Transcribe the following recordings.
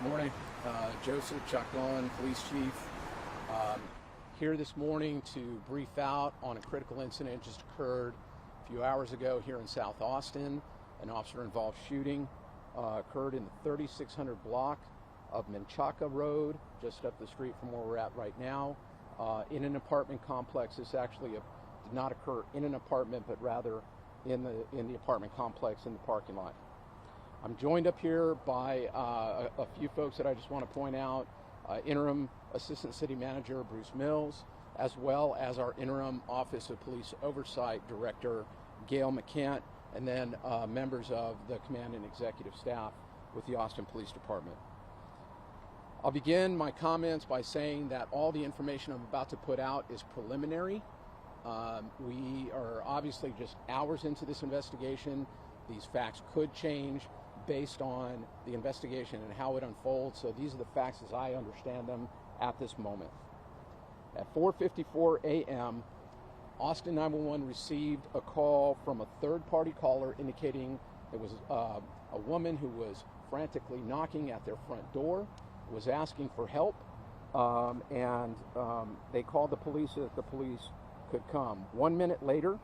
Morning. Joseph Chacon, Police Chief, here this morning to brief out on a critical incident just occurred a few hours ago here in South Austin. An officer-involved shooting occurred in the 3600 block of Menchaca Road, just up the street from where we're at right now, in an apartment complex. This actually did not occur in an apartment, but rather in the apartment complex in the parking lot. I'm joined up here by a few folks that I just want to point out. Interim Assistant City Manager Bruce Mills, as well as our Interim Office of Police Oversight Director Gail McCant, and then members of the command and executive staff with the Austin Police Department. I'll begin my comments by saying that all the information I'm about to put out is preliminary. We are obviously just hours into this investigation. These facts could change based on the investigation and how it unfolds. So these are the facts as I understand them at this moment. At 4:54 a.m., Austin 911 received a call from a third-party caller indicating it was a woman who was frantically knocking at their front door, was asking for help, and they called the police so that the police could come. 1 minute later,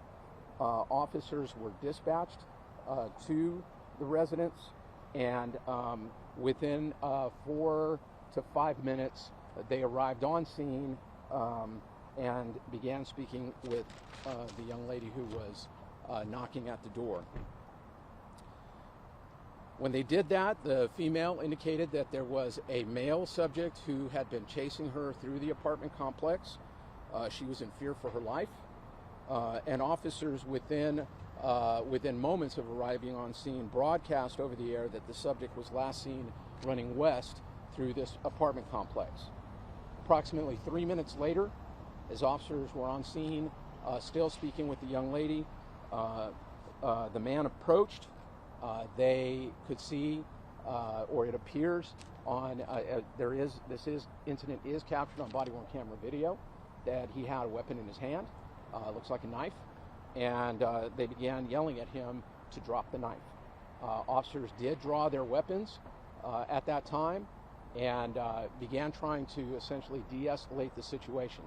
officers were dispatched to the residence, and within 4 to 5 minutes they arrived on scene and began speaking with the young lady who was knocking at the door. When they did that, the female indicated that there was a male subject who had been chasing her through the apartment complex. She was in fear for her life, and officers within moments of arriving on scene broadcast over the air that the subject was last seen running west through this apartment complex. Approximately 3 minutes later, as officers were on scene, still speaking with the young lady, the man approached. They could see, or it appears on, this incident is captured on body-worn camera video, that he had a weapon in his hand, looks like a knife. And they began yelling at him to drop the knife. Officers did draw their weapons at that time and began trying to essentially de-escalate the situation.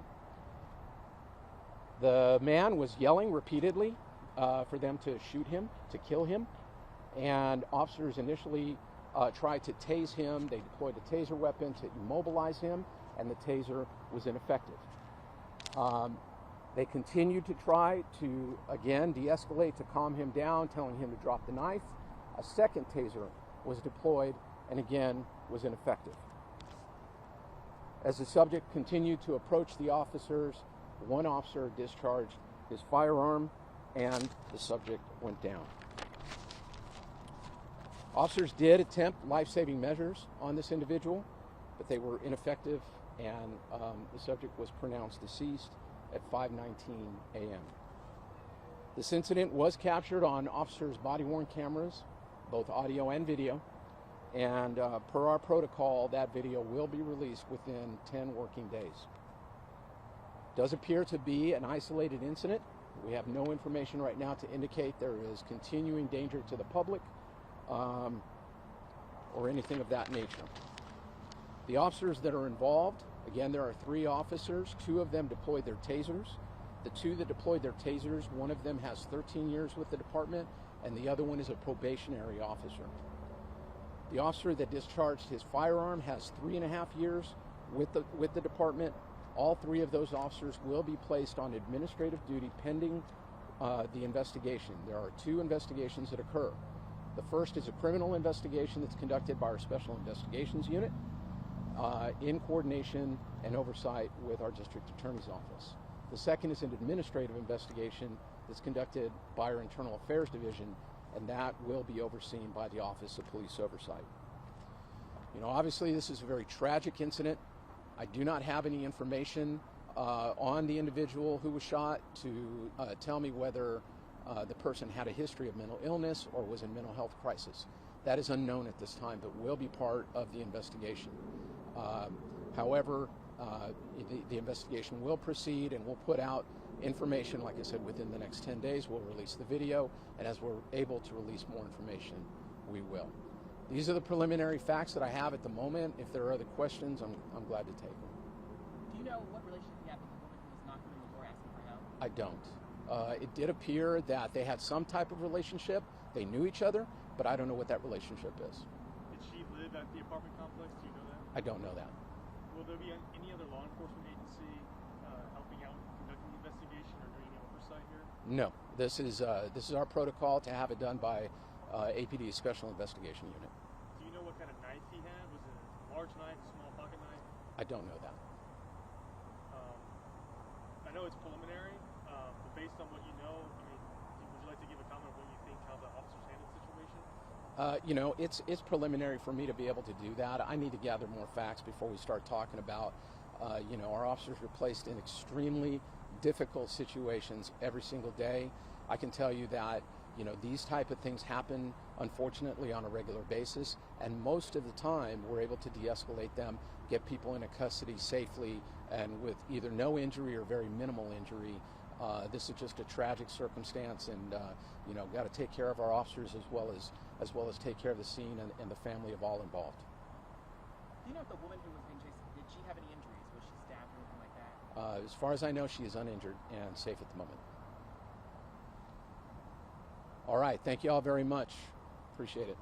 The man was yelling repeatedly for them to shoot him, to kill him, and officers initially tried to tase him. They deployed a taser weapon to immobilize him, and the taser was ineffective. They continued to try to, again, de-escalate, to calm him down, telling him to drop the knife. A second taser was deployed and again was ineffective. As the subject continued to approach the officers, one officer discharged his firearm and the subject went down. Officers did attempt life-saving measures on this individual, but they were ineffective, and the subject was pronounced deceased at 5:19 a.m. This incident was captured on officers' body-worn cameras, both audio and video, and per our protocol, that video will be released within 10 working days. It does appear to be an isolated incident. We have no information right now to indicate there is continuing danger to the public or anything of that nature. The officers that are involved, again, there are 3 officers. 2 of them deployed their tasers. The 2 that deployed their tasers, one of them has 13 years with the department, and the other one is a probationary officer. The officer that discharged his firearm has 3.5 years with the department. All 3 of those officers will be placed on administrative duty pending the investigation. There are 2 investigations that occur. The first is a criminal investigation that's conducted by our Special Investigations Unit, in coordination and oversight with our district attorney's office. The second is an administrative investigation that's conducted by our Internal Affairs Division, and that will be overseen by the Office of Police Oversight. You know, obviously this is a very tragic incident. I do not have any information on the individual who was shot to tell me whether the person had a history of mental illness or was in mental health crisis. That is unknown at this time, but will be part of the investigation. However, the investigation will proceed, and we'll put out information, like I said, within the next 10 days. We'll release the video, and as we're able to release more information, we will. These are the preliminary facts that I have at the moment. If there are other questions, I'm glad to take them. Do you know what relationship you have with the woman who was knocking on the door asking for help? I don't. It did appear that they had some type of relationship. They knew each other, but I don't know what that relationship is. Did she live at the apartment complex? Do you know that? I don't know that. Will there be any other law enforcement agency helping out conducting the investigation or doing any oversight here? No. This is our protocol to have it done by APD Special Investigation Unit. Do you know what kind of knife he had? Was it a large knife, a small pocket knife? I don't know that. I know it's preliminary, but based on what you know, I mean, would you like to give a comment of what you think how the officers handled the situation? It's preliminary for me to be able to do that. I need to gather more facts before we start talking about, our officers are placed in extremely difficult situations every single day. I can tell you that, these type of things happen, unfortunately, on a regular basis, and most of the time we're able to de-escalate them, get people into custody safely, and with either no injury or very minimal injury. This is just a tragic circumstance, and got to take care of our officers as well as take care of the scene and the family of all involved. Do you know if the woman who was being chased, did she have any injuries? Was she stabbed or anything like that? As far as I know, she is uninjured and safe at the moment. All right, thank you all very much. Appreciate it.